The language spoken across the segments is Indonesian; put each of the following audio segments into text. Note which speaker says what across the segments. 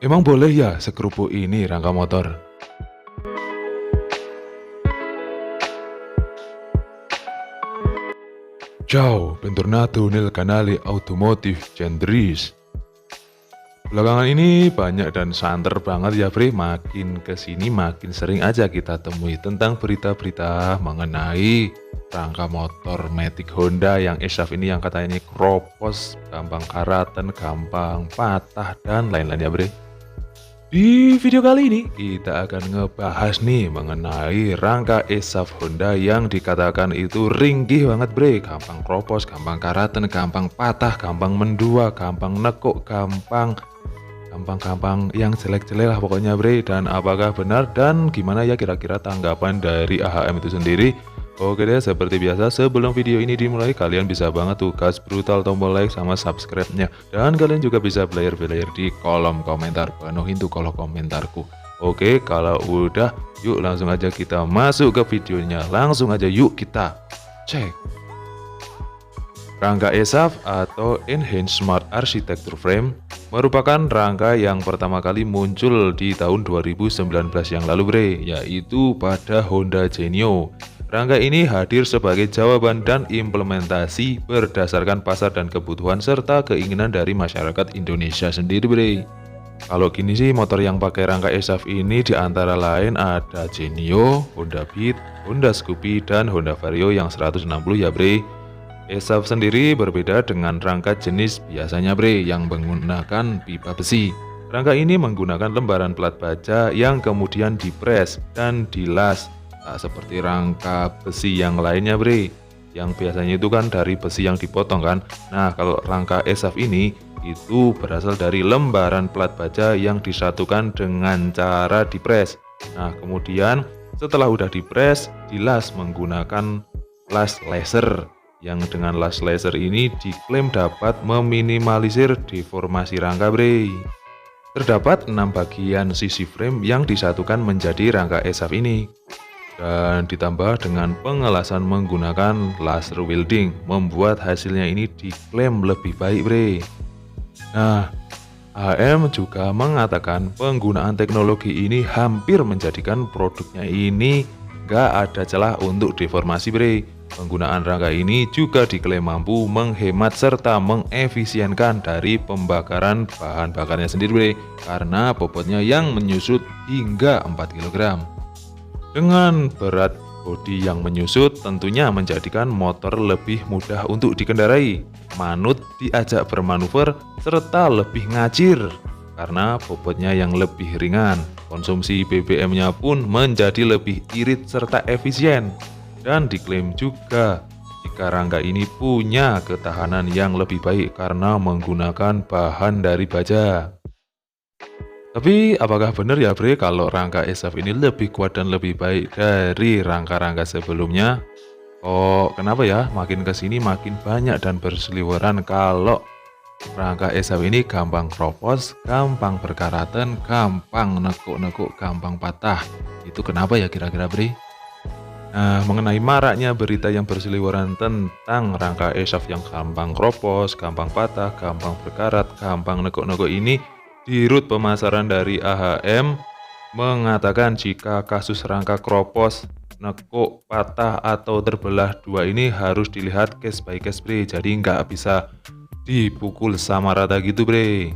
Speaker 1: Emang boleh ya sekerupuk ini rangka motor? Ciao, bentornato nel canale Automotive Gendris. Belakangan ini banyak dan santer banget ya bre, makin kesini makin sering aja kita temui tentang berita-berita mengenai rangka motor Matic Honda yang ESAV ini yang katanya ini kropos, gampang karatan, gampang patah dan lain-lain ya bre. Di video kali ini kita akan ngebahas nih mengenai rangka ESAV Honda yang dikatakan itu ringgih banget bre, gampang kropos, gampang karatan, gampang patah, gampang mendua, gampang nekuk, gampang yang jelek-jelek lah pokoknya bre. Dan apakah benar dan gimana ya kira-kira tanggapan dari AHM itu sendiri? Oke deh, seperti biasa sebelum video ini dimulai kalian bisa banget tuh gas brutal tombol like sama subscribe-nya. Dan kalian juga bisa player-player di kolom komentar, penuhin tuh kolom komentarku. Oke, kalau udah yuk langsung aja kita masuk ke videonya. Langsung aja yuk kita cek. Rangka ESAV atau Enhanced Smart Architecture Frame merupakan rangka yang pertama kali muncul di tahun 2019 yang lalu bre, yaitu pada Honda Genio. Rangka ini hadir sebagai jawaban dan implementasi berdasarkan pasar dan kebutuhan serta keinginan dari masyarakat Indonesia sendiri bre. Kalau gini sih motor yang pakai rangka ESAV ini diantara lain ada Genio, Honda Beat, Honda Scoopy, dan Honda Vario yang 160 ya bre. ESAV sendiri berbeda dengan rangka jenis biasanya bre yang menggunakan pipa besi. Rangka ini menggunakan lembaran plat baja yang kemudian dipres dan dilas. Tak seperti rangka besi yang lainnya bre, yang biasanya itu kan dari besi yang dipotong kan. Nah kalau rangka ESAV ini itu berasal dari lembaran plat baja yang disatukan dengan cara dipres. Nah kemudian setelah udah dipres, dilas menggunakan las laser, yang dengan las laser ini diklaim dapat meminimalisir deformasi rangka bre. Terdapat 6 bagian sisi frame yang disatukan menjadi rangka ESAV ini. Dan ditambah dengan pengelasan menggunakan laser welding, membuat hasilnya ini diklaim lebih baik bre. Nah, AHM juga mengatakan penggunaan teknologi ini hampir menjadikan produknya ini gak ada celah untuk deformasi bre. Penggunaan rangka ini juga diklaim mampu menghemat serta mengefisienkan dari pembakaran bahan bakarnya sendiri bre, karena bobotnya yang menyusut hingga 4 kg. Dengan berat bodi yang menyusut tentunya menjadikan motor lebih mudah untuk dikendarai, manut diajak bermanuver, serta lebih ngacir karena bobotnya yang lebih ringan. Konsumsi BBM-nya pun menjadi lebih irit serta efisien. Dan diklaim juga jika rangka ini punya ketahanan yang lebih baik karena menggunakan bahan dari baja. Tapi apakah benar ya bre kalau rangka ESAV ini lebih kuat dan lebih baik dari rangka-rangka sebelumnya? Oh kenapa ya makin kesini makin banyak dan berseliweran kalau rangka ESAV ini gampang kropos, gampang berkaratan, gampang nekuk-nekuk, gampang patah. Itu kenapa ya kira-kira bre? Nah mengenai maraknya berita yang berseliweran tentang rangka ESAV yang gampang kropos, gampang patah, gampang berkarat, gampang nekuk-nekuk ini, Dirut pemasaran dari AHM mengatakan jika kasus rangka kropos, nekuk, patah, atau terbelah dua ini harus dilihat case by case bre, jadi nggak bisa dipukul sama rata gitu bre.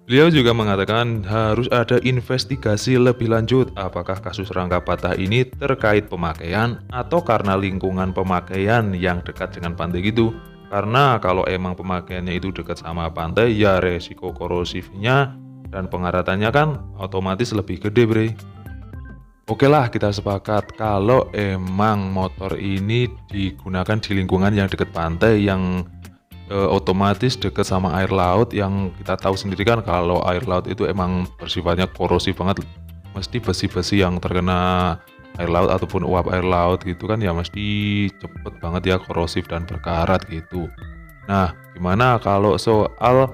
Speaker 1: Beliau juga mengatakan harus ada investigasi lebih lanjut apakah kasus rangka patah ini terkait pemakaian atau karena lingkungan pemakaian yang dekat dengan pantai gitu. Karena kalau emang pemakaiannya itu dekat sama pantai ya resiko korosifnya dan pengaratannya kan otomatis lebih gede bre. Oke lah kita sepakat kalau emang motor ini digunakan di lingkungan yang dekat pantai yang otomatis dekat sama air laut, yang kita tahu sendiri kan kalau air laut itu emang bersifatnya korosif banget. Mesti besi-besi yang terkena air laut ataupun uap air laut gitu kan ya mesti cepet banget ya korosif dan berkarat gitu. Nah gimana kalau soal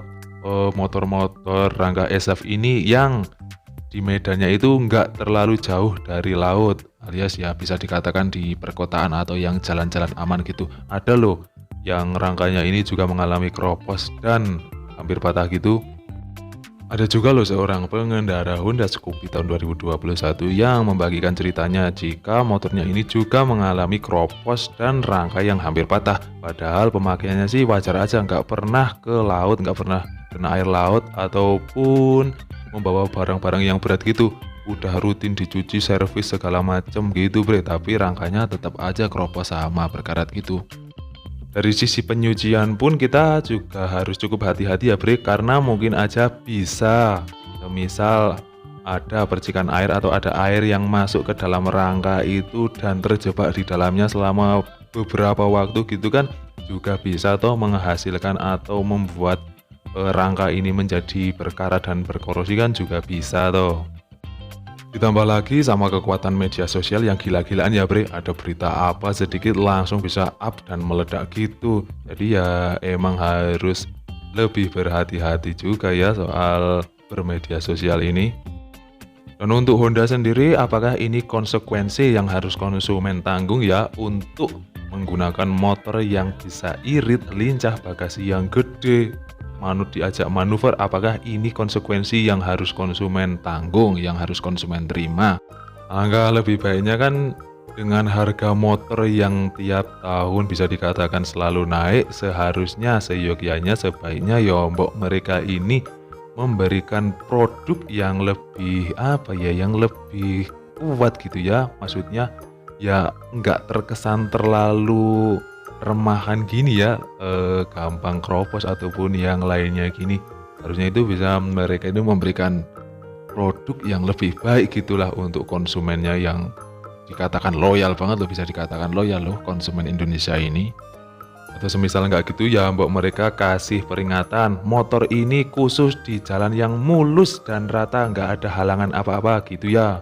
Speaker 1: motor-motor rangka ESAV ini yang di medannya itu nggak terlalu jauh dari laut, alias ya bisa dikatakan di perkotaan atau yang jalan-jalan aman gitu. Ada loh yang rangkanya ini juga mengalami kropos dan hampir patah gitu. Ada juga loh seorang pengendara Honda Scoopy tahun 2021 yang membagikan ceritanya jika motornya ini juga mengalami kropos dan rangka yang hampir patah. Padahal pemakaiannya sih wajar aja, nggak pernah ke laut, nggak pernah kena air laut ataupun membawa barang-barang yang berat gitu. Udah rutin dicuci, servis segala macem gitu bre, tapi rangkanya tetap aja kropos sama berkarat gitu. Dari sisi penyucian pun kita juga harus cukup hati-hati ya bre, karena mungkin aja bisa semisal ada percikan air atau ada air yang masuk ke dalam rangka itu dan terjebak di dalamnya selama beberapa waktu gitu kan, juga bisa toh menghasilkan atau membuat rangka ini menjadi berkarat dan berkorosi kan juga bisa toh. Ditambah lagi sama kekuatan media sosial yang gila-gilaan ya bre, ada berita apa sedikit langsung bisa up dan meledak gitu. Jadi ya emang harus lebih berhati-hati juga ya soal bermedia sosial ini. Dan untuk Honda sendiri, apakah ini konsekuensi yang harus konsumen tanggung ya untuk menggunakan motor yang bisa irit, lincah, bagasi yang gede, manut diajak manuver? Apakah ini konsekuensi yang harus konsumen tanggung, yang harus konsumen terima? Angka lebih baiknya kan dengan harga motor yang tiap tahun bisa dikatakan selalu naik, seharusnya seyogyanya sebaiknya ya mbok mereka ini memberikan produk yang lebih yang lebih kuat gitu ya, maksudnya ya nggak terkesan terlalu remahan gini ya, gampang kropos ataupun yang lainnya gini. Harusnya itu bisa mereka itu memberikan produk yang lebih baik gitulah untuk konsumennya yang dikatakan loyal banget loh, bisa dikatakan loyal loh konsumen Indonesia ini. Atau semisal nggak gitu ya mbok mereka kasih peringatan, motor ini khusus di jalan yang mulus dan rata, nggak ada halangan apa-apa gitu ya,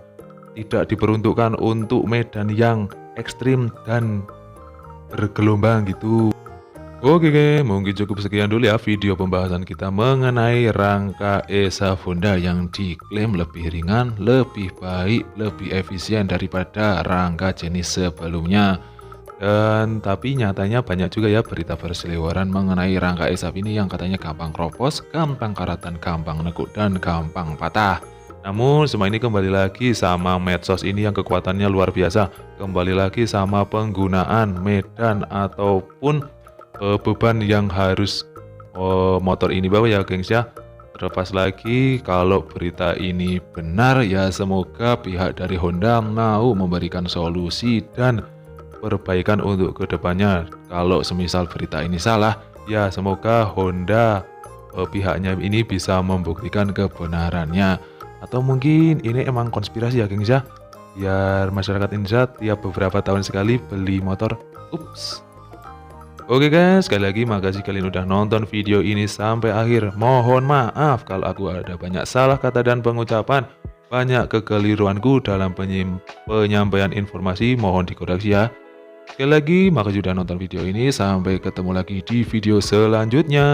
Speaker 1: tidak diperuntukkan untuk medan yang ekstrim dan bergelombang gitu. Oke, mungkin cukup sekian dulu ya video pembahasan kita mengenai rangka ESA Honda yang diklaim lebih ringan, lebih baik, lebih efisien daripada rangka jenis sebelumnya. Dan tapi nyatanya banyak juga ya berita berseliweran mengenai rangka ESA ini yang katanya gampang kropos, gampang karatan, gampang nekuk, dan gampang patah. Namun semua ini kembali lagi sama medsos ini yang kekuatannya luar biasa. Kembali lagi sama penggunaan medan ataupun beban yang harus motor ini bawa ya gengs ya. Terlepas lagi kalau berita ini benar ya, semoga pihak dari Honda mau memberikan solusi dan perbaikan untuk kedepannya. Kalau semisal berita ini salah ya semoga Honda pihaknya ini bisa membuktikan kebenarannya. Atau mungkin ini emang konspirasi ya gengs ya, biar masyarakat Indonesia tiap beberapa tahun sekali beli motor. Ups. Oke guys, sekali lagi makasih kalian udah nonton video ini sampai akhir. Mohon maaf kalau aku ada banyak salah kata dan pengucapan, banyak kekeliruanku dalam penyampaian informasi, mohon dikoreksi ya. Sekali lagi makasih udah nonton video ini, sampai ketemu lagi di video selanjutnya.